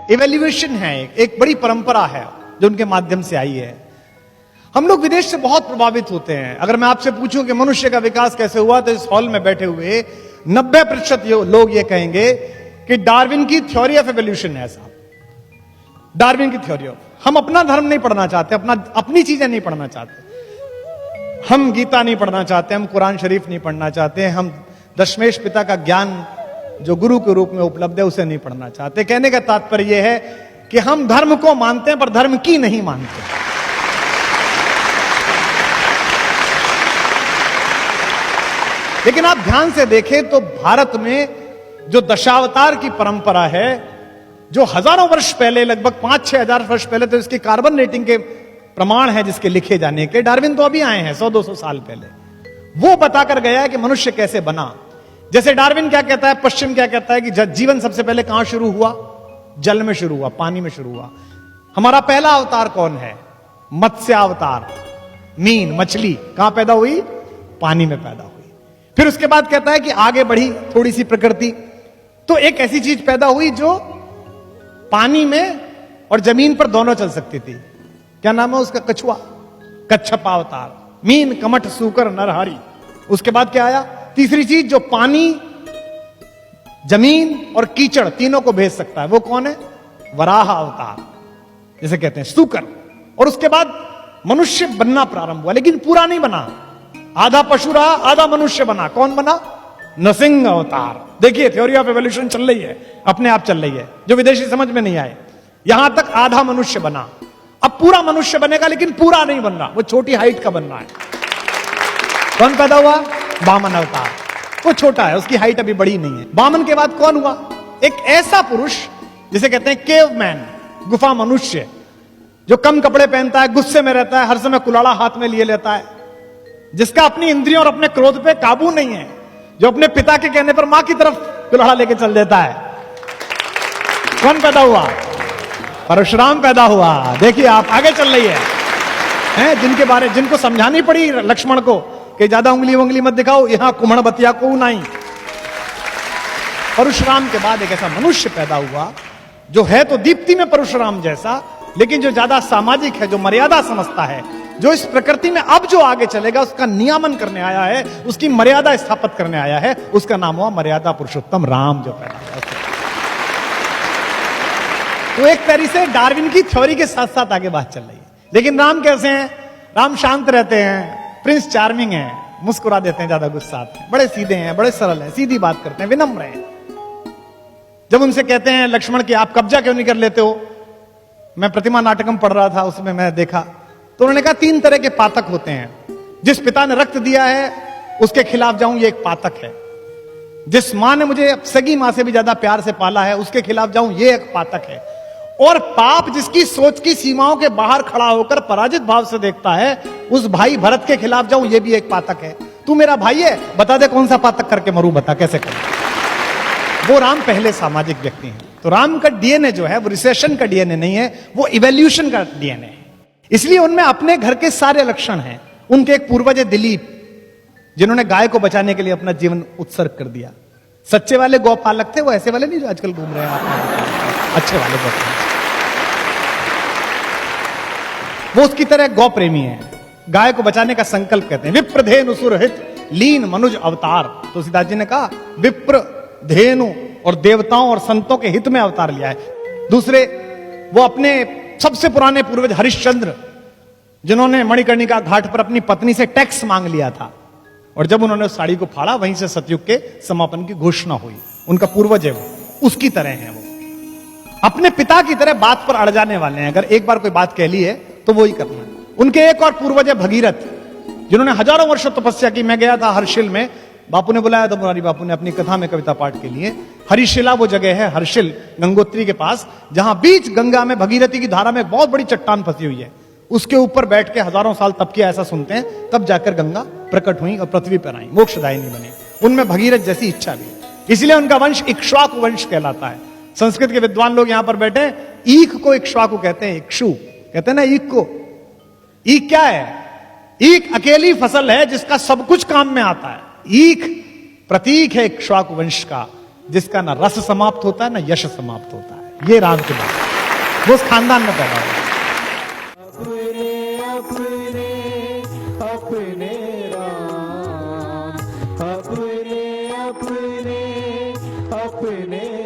Evaluation है, एक बड़ी परंपरा है जो उनके माध्यम से आई है। हम लोग विदेश से बहुत प्रभावित होते हैं। अगर मैं आपसे पूछूं कि मनुष्य का विकास कैसे हुआ, तो इस हॉल में बैठे हुए 90% लोग ये कहेंगे कि डार्विन की थ्योरी ऑफ एवोल्यूशन है साहब, डार्विन की थ्योरी ऑफ। हम अपना धर्म नहीं पढ़ना चाहते, अपनी चीजें नहीं पढ़ना चाहते, हम गीता नहीं पढ़ना चाहते, हम कुरान शरीफ नहीं पढ़ना चाहते, हम दशमेश पिता का ज्ञान जो गुरु के रूप में उपलब्ध है उसे नहीं पढ़ना चाहते। कहने का तात्पर्य यह है कि हम धर्म को मानते हैं पर धर्म की नहीं मानते। लेकिन आप ध्यान से देखें तो भारत में जो दशावतार की परंपरा है, जो हजारों वर्ष पहले, लगभग 5-6 हजार वर्ष पहले, तो इसकी कार्बन रेटिंग के प्रमाण है जिसके लिखे जाने के। डार्विन तो अभी आए हैं 100-200 साल पहले, वो बताकर गया है कि मनुष्य कैसे बना। जैसे डार्विन क्या कहता है, पश्चिम क्या कहता है कि जीवन सबसे पहले कहां शुरू हुआ? जल में शुरू हुआ, पानी में शुरू हुआ। हमारा पहला अवतार कौन है? मत्स्य अवतार, मीन, मछली कहां पैदा हुई? पानी में पैदा हुई। फिर उसके बाद कहता है कि आगे बढ़ी थोड़ी सी प्रकृति, तो एक ऐसी चीज पैदा हुई जो पानी में और जमीन पर दोनों चल सकती थी। क्या नाम है उसका? कछुआ, कच्छप अवतार। मीन, कमठ, सूकर, नरहरि। उसके बाद क्या आया? तीसरी चीज जो पानी, जमीन और कीचड़ तीनों को भेज सकता है, वो कौन है? वराह अवतार, जिसे कहते हैं सूकर। और उसके बाद मनुष्य बनना प्रारंभ हुआ, लेकिन पूरा नहीं बना। आधा पशु रहा, आधा मनुष्य बना। कौन बना? नरसिंह अवतार। देखिए थ्योरी ऑफ एवोल्यूशन चल रही है, अपने आप चल रही है, जो विदेशी समझ में नहीं आए। यहां तक आधा मनुष्य बना, अब पूरा मनुष्य बनेगा, लेकिन पूरा नहीं बन रहा, वो छोटी हाइट का बन रहा है। कौन पैदा हुआ? वामन अवतार। वो छोटा है, उसकी हाइट अभी बड़ी नहीं है। वामन के बाद कौन हुआ? एक ऐसा पुरुष जिसे कहते हैं केवमैन, गुफा मनुष्य, जो कम कपड़े पहनता है, गुस्से में रहता है, हर समय कुलाड़ा हाथ में लिए लेता है, जिसका अपनी इंद्रियों और अपने क्रोध पे काबू नहीं है, जो अपने पिता के कहने पर मां की तरफ कुल्हाड़ा लेके चल देता है। कौन पैदा हुआ? परशुराम पैदा हुआ। देखिए आप, आगे चल रही है, जिनको समझानी पड़ी लक्ष्मण को कि ज्यादा उंगली मत दिखाओ, यहां कुम्हण बतिया को नहीं। परशुराम के बाद एक ऐसा मनुष्य पैदा हुआ जो है तो दीप्ति में परशुराम जैसा, लेकिन जो ज्यादा सामाजिक है, जो मर्यादा समझता है, जो इस प्रकृति में अब जो आगे चलेगा उसका नियामन करने आया है, उसकी मर्यादा स्थापित करने आया है। उसका नाम हुआ मर्यादा पुरुषोत्तम राम, जो पैदा हुआ। तो एक तरीके से डार्विन की थ्योरी के साथ साथ आगे बात चल रही है। लेकिन राम कैसे हैं? राम शांत रहते हैं, प्रिंस चार्मिंग है, मुस्कुरा देते हैं, ज्यादा गुस्सा आते हैं, बड़े सीधे हैं, बड़े सरल हैं, सीधी बात करते हैं, विनम्र हैं। जब उनसे कहते हैं लक्ष्मण कि आप कब्जा क्यों नहीं कर लेते हो, मैं प्रतिमा नाटकम पढ़ रहा था, उसमें मैं देखा, तो उन्होंने कहा 3 तरह के पातक होते हैं। जिस पिता ने रक्त दिया है उसके खिलाफ जाऊं, ये एक पातक है। जिस मां ने मुझे सगी मां से भी ज्यादा प्यार से पाला है, उसके खिलाफ जाऊं, ये एक पातक है। और पाप जिसकी सोच की सीमाओं के बाहर खड़ा होकर पराजित भाव से देखता है, उस भाई भरत के खिलाफ जाऊं, ये भी एक पातक है। तू मेरा भाई है, बता दे कौन सा पातक करके मरूं, बता कैसे करूं। वो राम पहले सामाजिक व्यक्ति हैं। तो राम का डीएनए जो है वो रिसेशन का डीएनए नहीं है, वो इवोल्यूशन का डीएनए है। इसलिए उनमें अपने घर के सारे लक्षण हैं। उनके एक पूर्वज है दिलीप, जिन्होंने गाय को बचाने के लिए अपना जीवन उत्सर्ग कर दिया। सच्चे वाले गौपालक थे वो, ऐसे वाले नहीं जो आजकल घूम रहे हैं, अच्छे वाले गौपालक। वो उसकी तरह गौ प्रेमी है, गाय को बचाने का संकल्प कहते हैं। विप्र धेनु सुरहित लीन मनुज अवतार। तुलसीदास जी ने कहा विप्र, धेनु और देवताओं और संतों के हित में अवतार लिया है। दूसरे, वो अपने सबसे पुराने पूर्वज हरिश्चंद्र, जिन्होंने मणिकर्णिका घाट पर अपनी पत्नी से टैक्स मांग लिया था, और जब उन्होंने उस साड़ी को फाड़ा, वहीं से सतयुग के समापन की घोषणा हुई। उनका पूर्वज है वो, उसकी तरह है वो, अपने पिता की तरह बात पर अड़ जाने वाले हैं। अगर एक बार कोई बात कह ली है तो वो ही करना है। उनके एक और पूर्वज है भगीरथ, जिन्होंने हजारों वर्षों तपस्या की। मैं गया था हर्षिल में, बापू ने बुलाया था, मुरारी बापू ने, अपनी कथा में कविता पाठ के लिए। हरिशिला वो जगह है, हर्षिल गंगोत्री के पास, जहां बीच गंगा में भगीरथी की धारा में एक बहुत बड़ी चट्टान फंसी हुई है। उसके ऊपर बैठ के हजारों साल तप किया, ऐसा सुनते हैं। तब जाकर गंगा प्रकट हुई और पृथ्वी पर आई, मोक्षदायिनी बनी। उनमें भगीरथ जैसी इच्छा भी, इसलिए उनका वंश इक्ष्वाकु वंश कहलाता है। संस्कृत के विद्वान लोग यहां पर बैठे, ईख को इक्ष्वाकु कहते हैं, इक्षु कहते हैं ना ईख को। ईख क्या है? ईख अकेली फसल है जिसका सब कुछ काम में आता है। ईख प्रतीक है इक्ष्वाकु वंश का, जिसका ना रस समाप्त होता है ना यश समाप्त होता है। ये राम की बात है। वो उस खानदान में पैदा हुए। अपने राम अपने अपने अपने